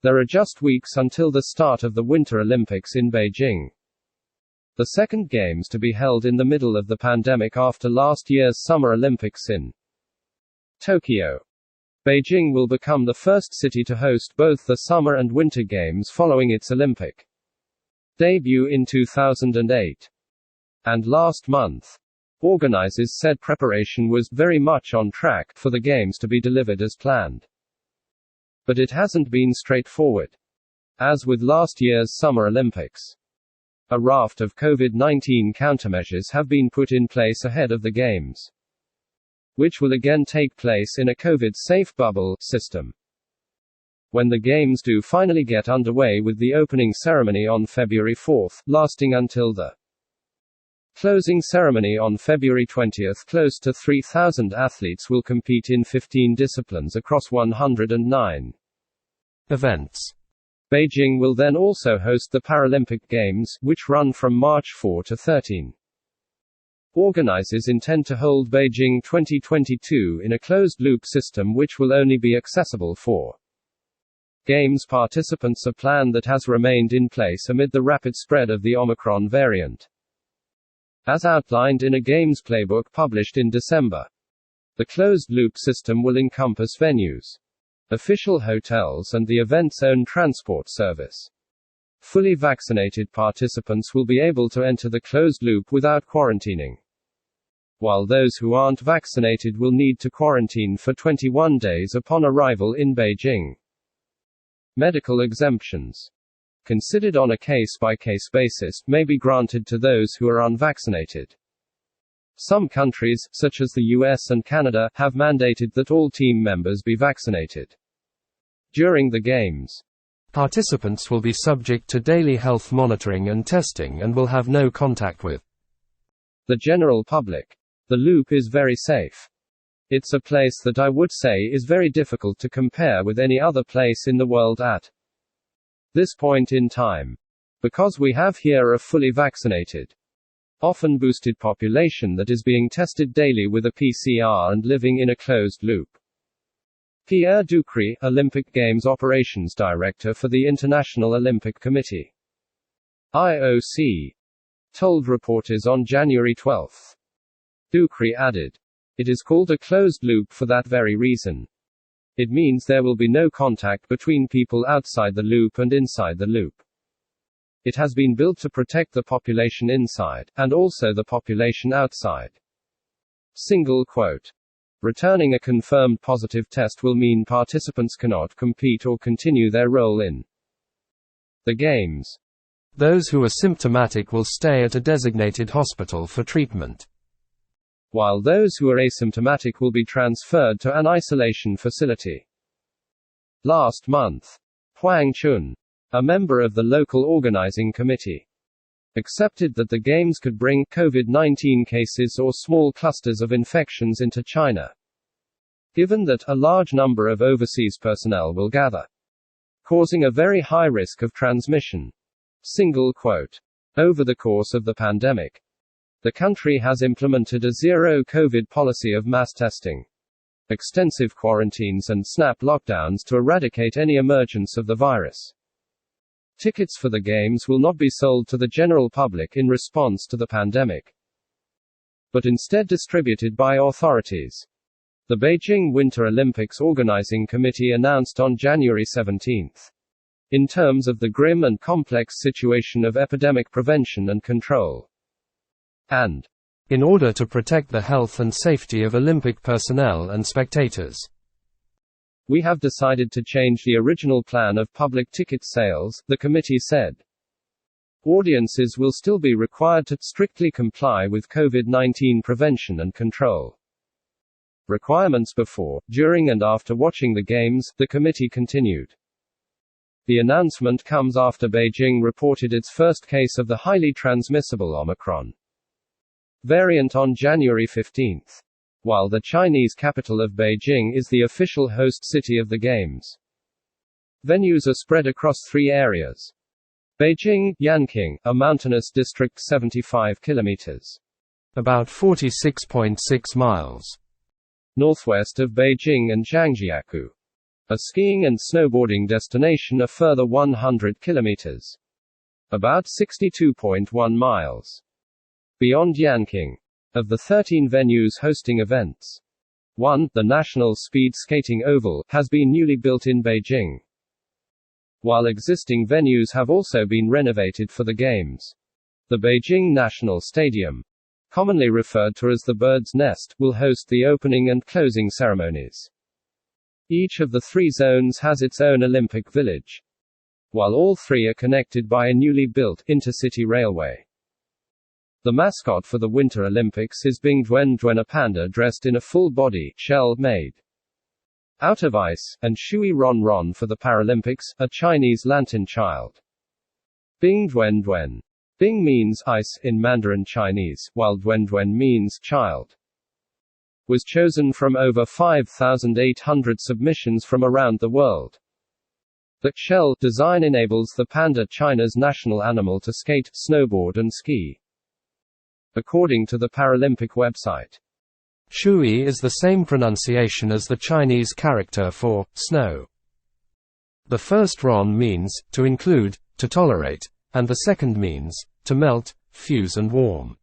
There are just weeks until the start of the Winter Olympics in Beijing. The second Games to be held in the middle of the pandemic after last year's Summer Olympics in Tokyo. Beijing will become the first city to host both the Summer and Winter Games following its Olympic debut in 2008. And last month, organizers said preparation was very much on track for the Games to be delivered as planned. But it hasn't been straightforward. As with last year's Summer Olympics, a raft of COVID-19 countermeasures have been put in place ahead of the Games, which will again take place in a COVID-safe bubble system. When the Games do finally get underway with the opening ceremony on February 4, lasting until the closing ceremony on February 20, close to 3,000 athletes will compete in 15 disciplines across 109 events. Beijing will then also host the Paralympic Games, which run from March 4 to 13. Organizers intend to hold Beijing 2022 in a closed-loop system which will only be accessible for Games participants, a plan that has remained in place amid the rapid spread of the Omicron variant. As outlined in a Games playbook published in December, the closed-loop system will encompass venues, official hotels and the event's own transport service. Fully vaccinated participants will be able to enter the closed loop without quarantining, while those who aren't vaccinated will need to quarantine for 21 days upon arrival in Beijing. Medical exemptions, considered on a case-by-case basis, may be granted to those who are unvaccinated. Some countries, such as the US and Canada, have mandated that all team members be vaccinated. During the Games, participants will be subject to daily health monitoring and testing and will have no contact with the general public. The loop is very safe. It's a place that I would say is very difficult to compare with any other place in the world at this point in time, because we have here a fully vaccinated, often boosted population that is being tested daily with a PCR and living in a closed loop. Pierre Ducry, Olympic Games Operations Director for the International Olympic Committee, IOC, told reporters on January 12. Ducry added, "It is called a closed loop for that very reason. It means there will be no contact between people outside the loop and inside the loop. It has been built to protect the population inside, and also the population outside." Single quote. Returning a confirmed positive test will mean participants cannot compete or continue their role in the Games. Those who are symptomatic will stay at a designated hospital for treatment, while those who are asymptomatic will be transferred to an isolation facility. Last month, Huang Chun, a member of the local organizing committee, accepted that the Games could bring COVID-19 cases or small clusters of infections into China, given that a large number of overseas personnel will gather, causing a very high risk of transmission. Single quote. Over the course of the pandemic, the country has implemented a zero-COVID policy of mass testing, extensive quarantines and snap lockdowns to eradicate any emergence of the virus. Tickets for the Games will not be sold to the general public in response to the pandemic, but instead distributed by authorities. The Beijing Winter Olympics Organizing Committee announced on January 17. In terms of the grim and complex situation of epidemic prevention and control, and in order to protect the health and safety of Olympic personnel and spectators, we have decided to change the original plan of public ticket sales, the committee said. Audiences will still be required to strictly comply with COVID-19 prevention and control requirements before, during and after watching the Games, the committee continued. The announcement comes after Beijing reported its first case of the highly transmissible Omicron variant on January 15. While the Chinese capital of Beijing is the official host city of the Games, venues are spread across 3 areas. Beijing, Yanqing, a mountainous district 75 kilometers, about 46.6 miles, northwest of Beijing, and Zhangjiakou, A skiing and snowboarding destination a further 100 kilometers. About 62.1 miles. Beyond Yanqing. Of the 13 venues hosting events, 1, the National Speed Skating Oval, has been newly built in Beijing, while existing venues have also been renovated for the Games. The Beijing National Stadium, commonly referred to as the Bird's Nest, will host the opening and closing ceremonies. Each of the 3 zones has its own Olympic village, while all 3 are connected by a newly built intercity railway. The mascot for the Winter Olympics is Bingduan, a panda dressed in a full-body shell made out of ice, and Shui Ron for the Paralympics, a Chinese lantern child. Bingduan. Bing means ice in Mandarin Chinese, while Duan means child. Was chosen from over 5,800 submissions from around the world. The shell design enables the panda, China's national animal, to skate, snowboard and ski. According to the Paralympic website, Shui is the same pronunciation as the Chinese character for snow. The first Ron means to include, to tolerate, and the second means to melt, fuse and warm.